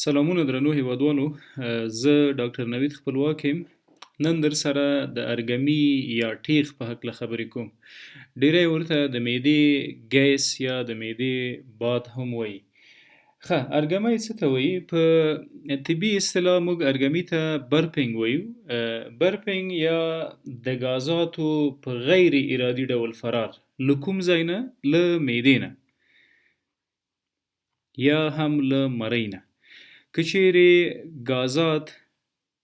سلامونه درنو هیوادوالو. زه ډاکټر نوید خپلواک یم. نن در سره د ارګمي یا ټیغ په هکله خبرې کوم. ډیری ورته د معدې ګیس یا د معدې باد هم وایي. ښه، ارګمی څه ته وایي؟ په طبي اصطلاح موږ ارګمي ته برپینګ وایو. برپینګ یا د غازاتو په غیر ارادي ډول فرار له کوم ځای نه؟ له معدې نه یا هم له مرۍ نه. که چیرې غازات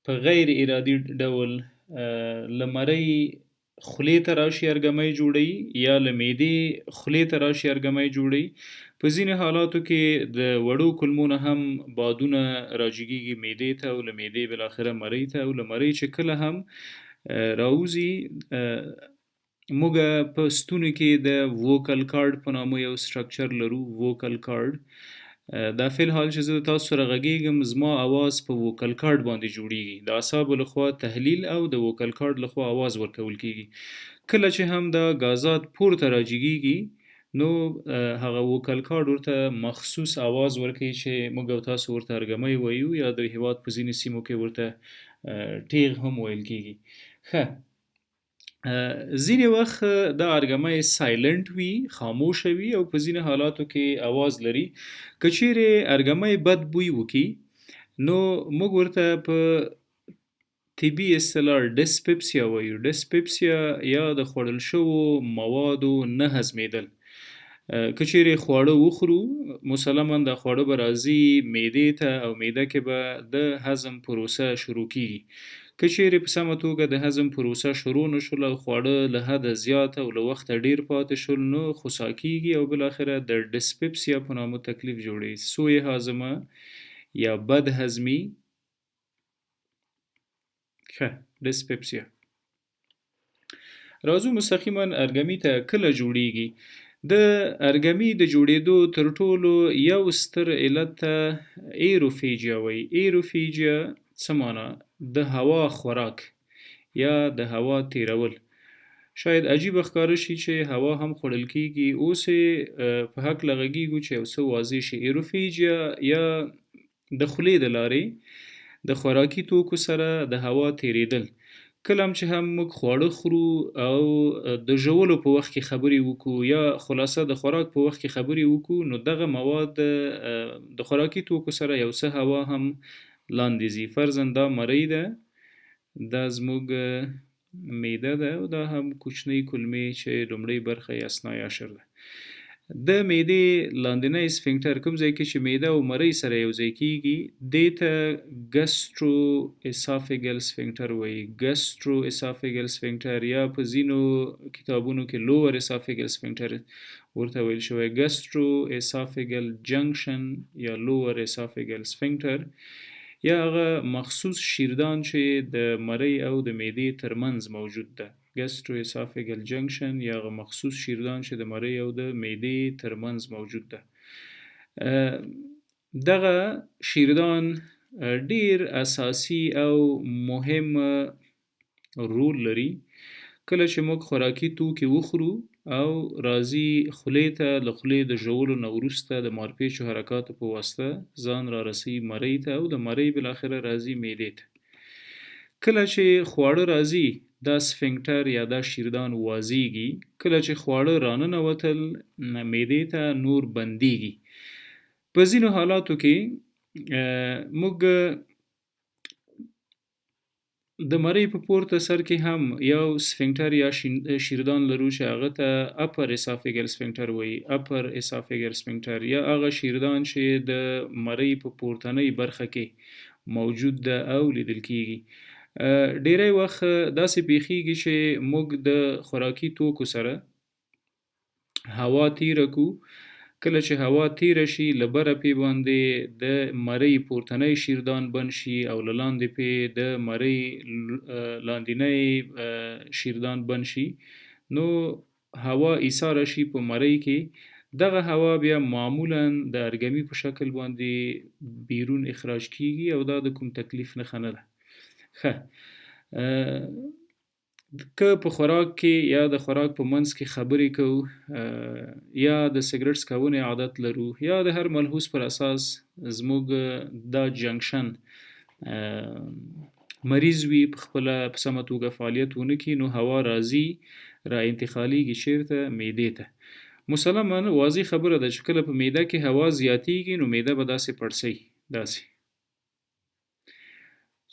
په غیر ارادي ډول له مرۍ خولې ته راشي ارګمی جوړوي، یا له معدې خولې ته راشي ارګمی جوړوي. په ځینې حالاتو کې د وړو کولمو نه هم بادونه راجګیږي معدې ته، او له معدې بالاخره مرۍ ته، او له مرۍ چې کله هم راوځي موږ په ستوني کې د ووکل کارډ په نامه یو سټرکچر لرو. ووکل کارډ دا فی الحال چې زه تاسو سره غږیږم زما اواز په ووکل کارډ باندې جوړیږي. د اعصابو لخوا تحلیل او د ووکل کارډ لخوا اواز ورکول کیږي. کله چې هم دا غازات پورته راجګیږي نو هغه ووکل کارډ ورته مخصوص اواز ورکوي چې موږ او تاسو ورته ارګمی وایو، یا د هیواد په ځینې سیمو کې ورته ټیغ هم ویل کیږي. ښه، ځینې وخت دا ارګمی سایلنټ وي، خاموشه وي، او په ځینې حالاتو کې اواز لري. که چیرې ارګمی بد بوی وکړي نو موږ ورته په طبي اصطلاح ډسپپسیا وایو. ډسپپسیا یا د خوړل شوو موادو نه هضمېدل. که چیرې خواړه وخورو مسلما دا خواړه به راځي معدې ته، او معده کې به د هضم پروسه شروع کیږي. که چیرې په سمه توګه د هضم پروسه شروع نشول او خواړه له حده زیات او له وخته ډیر پاتې شول نو خوسا کیږي او بالاخره د ډسپپسیا په نامه تکلیف جوړوي. سوء هاضمه یا بد هضمي. ښه، ډسپپسیا. راځو مستقیما ارګمي ته کله جوړیږي. د ارګمي د جوړېدو تر ټولو یو ستر علت ته ایروفیجیا وایي. ایروفیجیا څه معنا؟ د هوا خوراک یا د هوا تیرول. شاید عجیبه ښکاره شي چې هوا هم خوړل کیږي. اوس په هکله غږیږو چې یو څه واضح شي. ایروفیجیا یا د خولې د لارې د خوراکي توکو سره د هوا تیریدل. کله چې هم موږ خواړه خورو او د ژولو په وخت کې خبرې وکړو، یا خلاصه د خوراک په وخت کې خبرې وکړو، نو دغه مواد د خوراکي توکو سره یو څه هوا هم لاندې ځي. فرضاً دا مرۍ ده، دا زموږ معده ده، او دا هم کوچنۍ کولمې چې لومړۍ برخه یې اثنای عشر ده. د معدې لاندنی سفنکټر کوم ځای کې چې معده او مرۍ سره یو ځای کیږي دې ته ګسټرو اسافیګل سفنکټر وایي. ګسټرو اسافیګل سفنکټر یا په ځینو کتابونو کې لوور اسافیګل سفنکټر ورته ویل شوی. ګسټرو اسافیګل جنکشن یا لوور اسافیګل سفنکټر یا هغه مخصوص شیردان چې د مرۍ او د معدې ترمنځ موجود ده. ګسټرو اسافیګل جنکشن یا هغه مخصوص شیردان چې د مرۍ او د معدې ترمنځ موجود ده. دغه شیردان ډیر اساسی او مهم رول لري. کله چې موږ خوراکي توکي وخورو او راځي خولې ته، له خولې د ژولو نه وروسته د مارپیچو حرکاتو په واسطه ځان را رسي مرۍ ته، او د مرۍ بالاخره راځي معدې ته. کله چې خواړه راځي دا سفنکټر یا دا شیردان وازیږي. کله چې خواړه راننوتل معدې ته نور بندیږي. په ځینو حالاتو کې موږ د مرۍ په پورته سر کې هم یو سفنکټر یا شیردان لرو چې هغه ته اپر اسافیګل سفنکټر وایي. اپر اسافیګل سفنکټر یا هغه شیردان چې د مرۍ په پورتنۍ برخه کې موجود ده او لیدل کیږي. ډیری وخت داسې پیښیږي چې موږ د خوراکي توکو سره هوا تیره کو. کله چې هوا تیره شي له بره پې باندې د مرۍ پورتنی شیردان بند شي او له لاندې پې د مرۍ لاندینی شیردان بند شي، نو هوا ایساره شي په مرۍ کې. دغه هوا بیا معمولا د ارګمي په شکل باندې بیرون اخراج کیږي او دا د کوم تکلیف نښه نه ده. ښه، که په خوراک کې یا د خوراک په منځ کې خبرې کوو یا د سګرټ څکونې عادت لرو یا د هر ملحوظ پر اساس زموږ دا جنکشن مریض وي په خپله په سمه توګه فعالیت ونه کړي نو هوا راځي را انتقالیږي چیرته معدې ته مسلما واضح خبره ده چې کله په معده کې هوا زیاتیږي نو معده به داسې پړسي داسې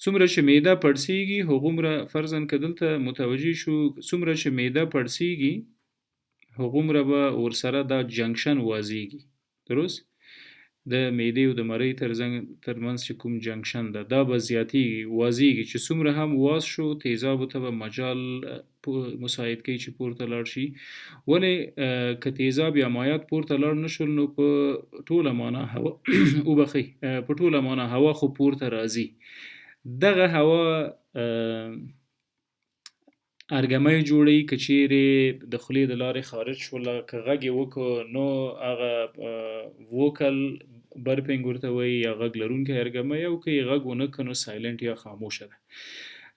څومره چې معده پړسیږي هغومره فرضاً که دلته متوجه شو څومره چې معده پړسیږي هغومره به ورسره دا جنکشن وازیږي درست د معدې او د مرۍ ترمنځ چې کوم جنکشن ده دا به زیاتیږي وازیږي چې څومره هم واز شو تیزابو ته به مجال مساعد کوي چې پورته لاړ شي ولې که تیزاب یا مایعات پورته لاړ نشول نو په ټوله معنا هوا وبخښئ په ټوله معنا هوا خو پورته راځي دغه هوا ارګمی جوړی که چیرې د خولې د لارې خارج شوله که غږ یې وکړو نو هغه ووکل برپینګ ورته وایي یا غږ لرونکی ارګمی او که یې غږ ونه کړو نو سایلنټ یا خاموشه ده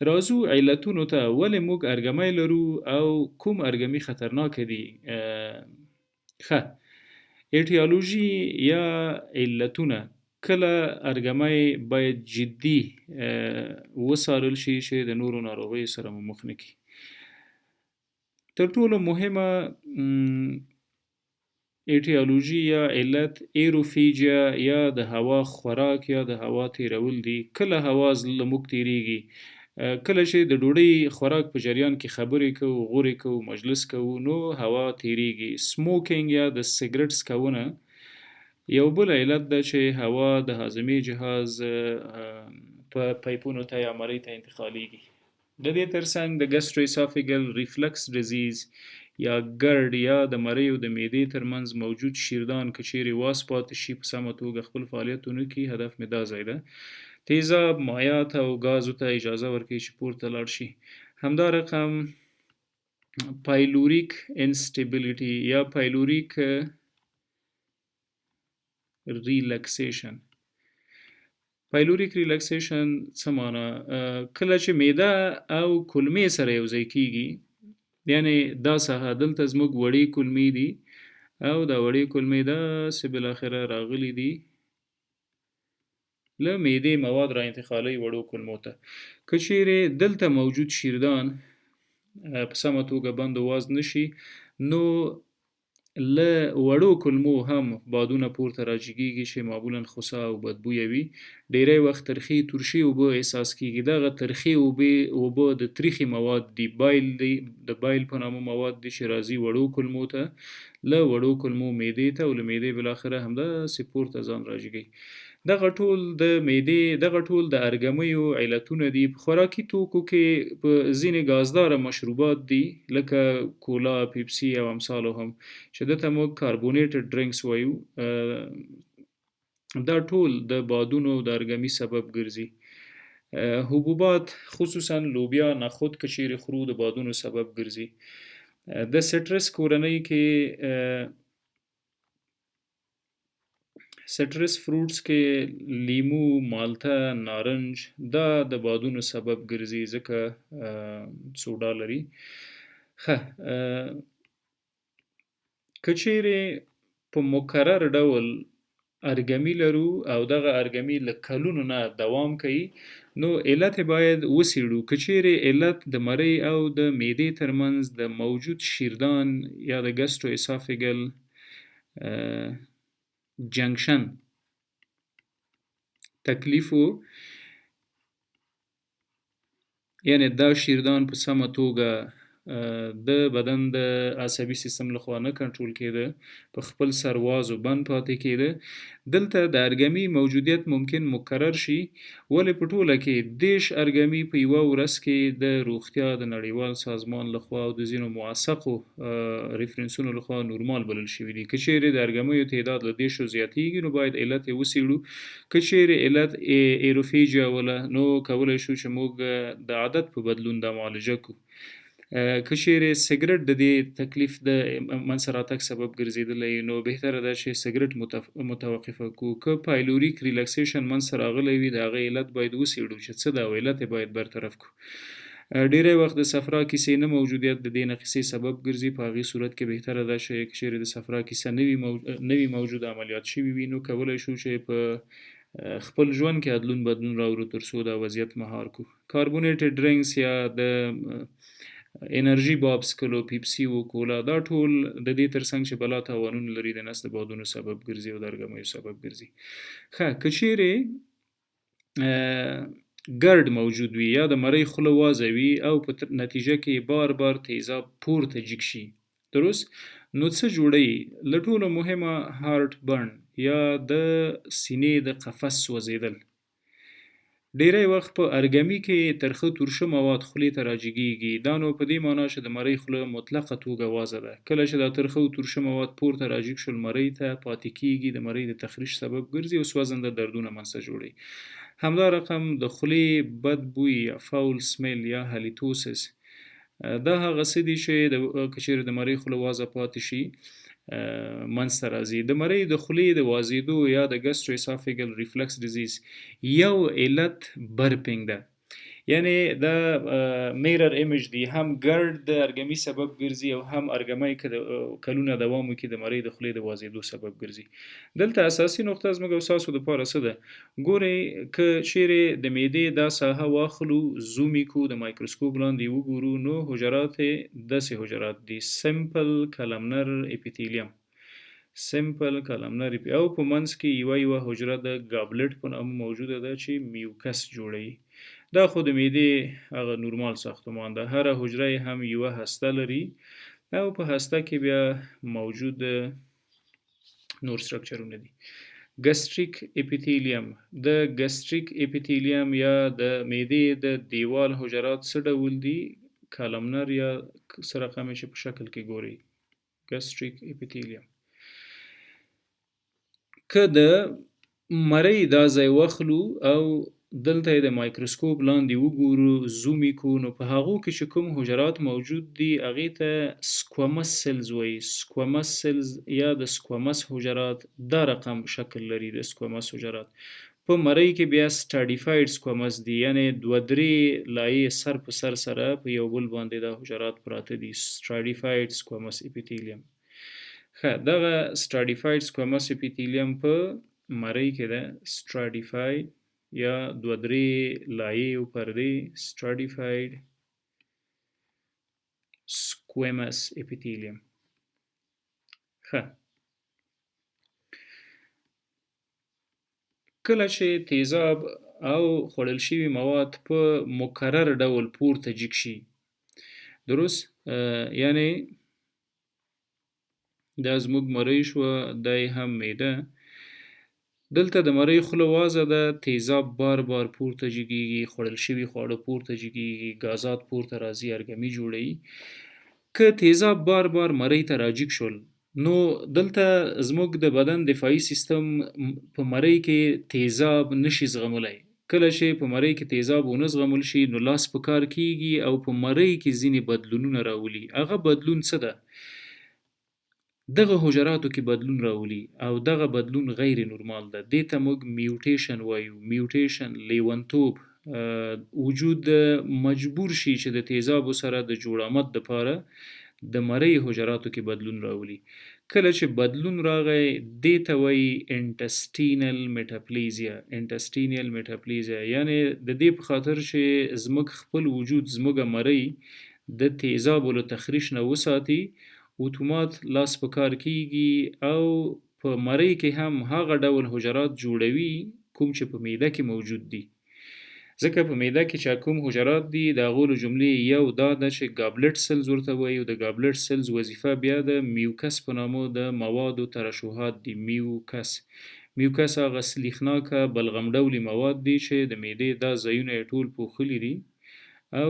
راځو علتونو ته ولې موږ ارګمی لرو او کوم ارګمی خطرناک دي ښه ایټیالوژي یا علتونه کله ارګمی باید جدي وڅارل شي چې د نورو ناروغیو سره مو مخ نه کړي تر ټولو مهمه ایټیالوژي یا علت ایروفیجیا یا د هوا خوراک یا د هوا تیرول دي کله هوا له موږ تیریږي کله چې د ډوډۍ خوراک په جریان کې خبرې کوو غورې کوو مجلس کوو نو هوا تیریږي سموکینګ یا د سګرټ څکونه یو بل علت ده چې هوا د هاضمې جهاز په پایپونو ته یا مرۍ ته انتقالیږي د دې ترڅنګ د ګسټرواسافیګل ریفلکس ډیزیز یا ګرد یا د مرۍ او د معدې ترمنځ موجود شیردان که چیرې واس پاتې شي په سمه توګه خپل فعالیت ونه کړي هدف مې دا ځای ده تیزاب مایعات او ګازو ته اجازه ورکوي چې پورته لاړ شي همدا رقم پایلوریک انسټیبیلیټي یا پایلوریک ریلکسیشن پایلوریک ریلکسیشن څه معنا کله چې معده او کولمې سره یو ځای کیږي یعنی دا ساحه دلته زموږ وړې کولمې دي او دا وړې کولمې داسې بالاخره راغلي دي له معدې مواد را انتقالوي وړو کولمو ته که چیرې دلته موجود شیردان په سمه توګه بند و واز نشي نو له وړو کولمو هم بادونه پورته راجګیږي چې معمولا خوسا او بدبویه وي ډیری وخت ترخی ترشي اوبه احساس کیږي دغه ترخی اوبه د تریخي مواد دی بایل دی د بایل په نامه مواد دي چې راځي وړو کولمو ته له وړو کولمو معدې ته او له معدې بالاخره همداسې پورته ځان راجګي دغه ټول د ارګمیو علتونه دي په خوراکي توکو کې په ځینې ګازداره مشروبات دي لکه کولا پیپسي او امثالو هم چې دته موږ کاربونیټډ ډرینکس وایو دا ټول د بادونو د ارګمي سبب ګرځي حبوبات خصوصا لوبیا نخود که چیرې خورو د بادونو سبب ګرځي د سټرس کورنۍ کې سټرس فروټس کې لیمو مالټه نارنج دا د بادونو سبب ګرځي ځکه سوډا لري ښه که چیرې په مکرر ډول ارګمي لرو او دغه ارګمي له کلونو نه دوام کوي نو علت باید وڅېړو که چیرې علت د مرۍ او د معدې ترمنځ د موجود شیردان یا د ګسټرو اسافیګل جنکشن تکلیف و یعنی دا شیردان په سمه توګه د بدن د عصبي سیستم لخوا نه کنټرول کېده په خپل سر واز و بند پاتې کېده دلته د ارګمي موجودیت ممکن مکرر شي ولې په ټوله کې دیش ارګمي په یوه ورځ کې د روغتیا د نړیوال سازمان لخوا او د ځینو موثقو ریفرنسونو لخوا نورمال بلل شوي دي که چیرې د ارګمیو تعداد له دیشو زیاتیږي نو باید علت یې وڅېړو که چیرې علت ایروفیجیا وله نو کولی شو چې موږ د عادت په بدلون دا معالجه کړو که چیرې سګرټ د دې تکلیف د منځ راتګ سبب ګرځېدلی نو بهتره ده چې سګرټ متوقفه کړو که پایلوریک ریلکسیشن منځ راغلی وي د هغې علت باید وڅېړو چې څه ده او علت یې باید برطرف کړو ډیری وخت د صفرا کیسې نه موجودیت د دې نقصې سبب ګرځي. په هغې صورت کې بهتره ده چې چیرې د صفرا کیسه نه وي موجوده، عملیات شوي وي، نو کولی شو چې په خپل ژوند کې ادلون بدلون راوړو تر څو دا وضعیت مهار کو. کاربونیټډ ډرینکس یا د انرژي بابس کلو، پیپسي و، کولا، دا ټول د دې ترڅنګ چې بلا تاوانونه لري د نس د بادونو سبب ګرځي او د ارګمیو سبب ګرځي. ښه که چیرې ګرد موجود وي یا د مرۍ خوله وازه وي او په نتیجه کې بار بار تیزاب پورته جګ شي، درست، نو څه جوړوي؟ له ټولو مهمه هارت برن یا د سینې د قفس سوځېدل. ډیری وخت په ارګمي کې ترخه ترشه مواد خولې ته راجګیږي. دا نو په دې معنا چې د مرۍ خوله مطلقه توګه وازه ده. کله چې دا ترخه او ترشه مواد پورته راجګ شول، مرۍ ته پاتې کیږي، د مرۍ د تخریش سبب ګرځي او سوځنده دردونه منځته جوړوي. همدا رقم د خولې بد بوی یا فاول سمیل یا هالیتوسس، دا هغه څه دي چې که چیرې د مرۍ خوله وازه پاتې شي منځته راځي. د مرۍ د خولې د وازېدو یا د ګسټرواسافیګل ریفلکس ډیزیز یو علت برپینګ ده. یعنی دا میرر ایمیج دی، هم ګرد د ارګمي سبب ګرځي او هم ارګمی که کلونه دوام وکړي د مرۍ د خولې د وازېدو سبب ګرځي. دلته اساسي نقطه زموږ او ستاسو دپاره څه ده؟ ګورئ، که چیرې د معدې دا ساحه واخلو، زوم یې کړو، د مایکروسکوپ لاندې وګورو، نو حجرات یې داسې حجرات دي: سمپل کلمنر اپیتیلیم، سمپل کلمنر او په منځ کې یوه حجره د ګابلټ په نامه موجوده ده چې میوکس جوړوي. دا خو د معدې هغه نورمال ساختمان ده. هره حجره هم یوه هسته لري او په هسته کې بیا موجود نور سټرکچرونه دي. ګستریک اپیتیلیم، د ګستریک اپیتیلیم یا د معدې د دیوال حجرات څه ډول دي؟ کالمنر یا څه رقم چې په شکل کې ګوري، ګستریک اپیتیلیم. که د مرۍ دا ځای واخلو او دلته د مایکروسکوپ لاندې وګورو، زوم یې کړو، نو په هغو کې چې کوم حجرات موجود دي هغې ته سکومس سیلز وایي. سکومس سیلز یا د سکومس حجرات دا رقم شکل لري. د سکومس حجرات په مرۍ کې بیا سټاډیفاید سکومس دي، یعنی دوه درې لایې سر په سر سره په یو بل باندې دا حجرات پراته دي. سټاډیفاید سکومس اپیتیلیم. ښه، دغه سټاډیفاید سکومس اپیتیلیم په مرۍ کې ده. سټاډیفاید یا دوه درې لایې او پردې، سټاډیفاید سکومس اپیتیلیم. ښه، کله چې تیزاب او خوړل شوي مواد په مکرر ډول پورته جګ شي، درست، یعنی دا زموږ مرۍ شوه، دا یې هم معده. دلته د مرۍ خوله وازه ده، تیزاب بار بار پورته جګیږي، خوړل شوي خواړه پورته جګیږي، ګازات پورته راځي، ارګمي جوړوي. که تیزاب بار بار مرۍ ته راجګ شول، نو دلته زموږ د بدن دفاعي سیستم په مرۍ کې تیزاب نشي زغملی. کله چې په مرۍ کې تیزاب ونه زغمل شي، نو لاس په کار کیږي او په مرۍ کې ځینې بدلونونه راولي. هغه بدلون څه ده؟ دغه حجراتو کې بدلون راولي او دغه بدلون غیر نورمال ده. دې ته موږ میوټیشن وایو. میوټیشن، لیونتوب، وجود مجبور شي چې د تیزابو سره د جوړامد دپاره د مرۍ حجراتو کې بدلون راولي. کله چې بدلون راغی، دې ته وایي انټسټینل میټاپلیزیا. انټسټینل میټاپلیزیا یعنی د دې په خاطر چې زموږ خپل وجود، زموږ مرۍ د تیزابو له تخریش نه وساتي، اتومات لاس په کار کیږي او په مرۍ کې هم هغه ډول حجرات جوړوي کوم چې په معده کې موجود دي. ځکه په معده کې چې کوم حجرات دي، د هغو له جملې یو دا ده چې ګابلټ سیلز ورته وایي، او د ګابلټ سیلز وظیفه بیا د میوکس په نامه د موادو ترشحات دي. میوکس، میوکس هغه سلیخناکه بلغم ډولي مواد دي چې د معدې دا ځایونه یې ټول پوښلي دي او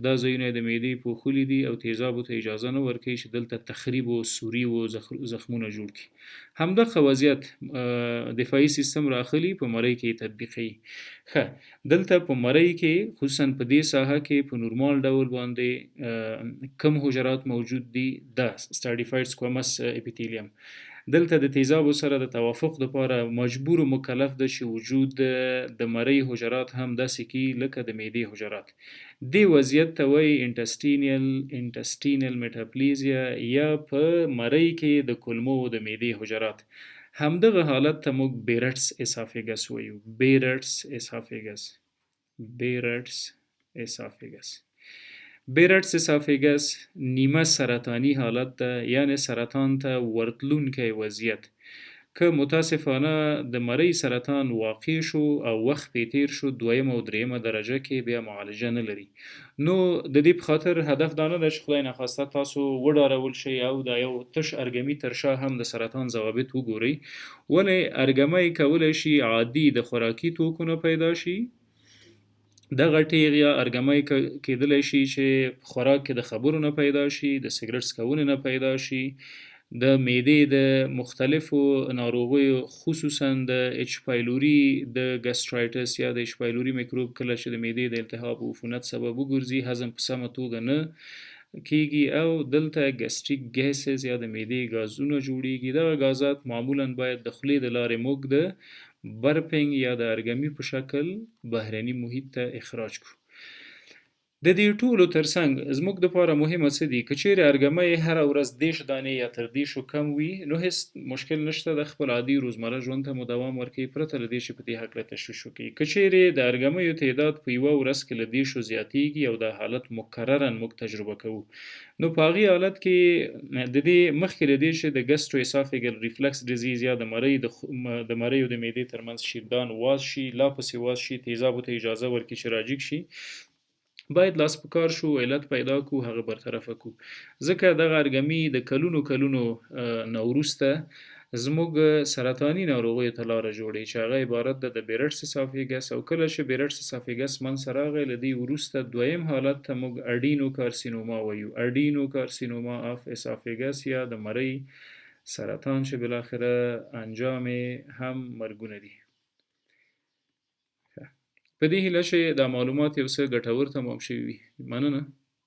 دا ځایونه د معدې پوښلي دي او تیزابو ته اجازه نه ورکوي چې دلته تخریب و سوري و زخمونه جوړ کړي. همدغه وضعیت دفاعي سیستم راخلي، په مرۍ کې تطبیقوي. ښه، دلته په مرۍ کې خصوصا په دې ساحه کې په نورمال ډول باندې کم حجرات موجود دي؟ دا سټاډیفاید سکومس اپیتیلیم. دلته د تیزابو سره د توافق دپاره مجبور و مکلف ده چې وجود د مرۍ حجرات هم داسې کی لکه د معدې حجرات. دې وضعیت ته وایي انټسټینل میټاپلیزیا یا په مرۍ کې د کولمو د معدې حجرات. همدغه حالت ته موږ بیرټس اسافیګس وایو. بیرټس اسافیګس نیمه سرطانی حالت ده، یعنی سرطان ته ورتلونکی وضعیت. که متاسفانه د مرۍ سرطان واقع شو او وخت پې تیر شو، دویم او دریمه درجه کې بیا معالجه نه لري. نو د دې په خاطر هدف دا نه ده چې خدای نخواسته تاسو وډارول شئ او دا یو تش ارګمي تر شا هم د سرطان ضوابط وګورئ. ولې ارګمی کولی شي عادي د خوراکي توکو نه پیدا شي، دغه ټیغ یا ارګمی کېدلی شي چې خوراک کې د خبرو نه پیدا شي، د سګرټ څکونې نه پیدا شي، د معدې د مختلفو ناروغیو خصوصا د اچ پایلوري د ګسټرایټس یا د اچ پایلوري میکروب کله چې د معدې د التهاب او عفونت سبب وګرځي، هضم په سمه توګه نه کیږي او دلته ګسټریک ګیسز یا د معدې ګازونه جوړیږي. دغه غازات معمولا باید د خولې د لارې موږ د برپنګ یا د ارګمي په شکل بهرني محیط ته اخراج کړو. د دې ټولو ترڅنګ زموږ دپاره مهمه څه دي؟ که چیرې ارګمی هره ورځ 10 دانې یا تر 10 کم وي، نو هیڅ مشکل نشته، د خپل عادي روزمره ژوند ته مو دوام ورکوي پرته له دې چې په دې هکله تشویش وکړي. که چیرې د ارګمیو تعداد په یوه ورځ کې له 10 زیاتیږي او دا حالت مکررا موږ تجربه کوو، نو په هغې حالت کې د دې مخکې له دې چې د ګسټرو اسافیګل ریفلکس ډیزیز یا د مرۍ او د معدې ترمنځ شیردان واز شي، لا پسې واز شي، تیزابو ته اجازه ورکړي چې راجګ شي، باید لاس په کار شو، علت پیدا کو، هغه برطرفه کو. ځکه دغه ارګمي د کلونو نه وروسته زموږ سرطاني ناروغیو ته لاره جوړوي چې هغه عبارت ده د بیرټس اسافیګس. او کله چې بیرټس اسافیګس منځته راغی، له دې وروسته دویم حالت ته موږ اډینو کارسینوما وایو. اډینو کارسینوما اف اسافیګس یا د مرۍ سرطان چې بالاخره انجام هم مرګونه دي. په دې هیله چې دا معلومات یو څه ګټور تمام شوي وي. مننه.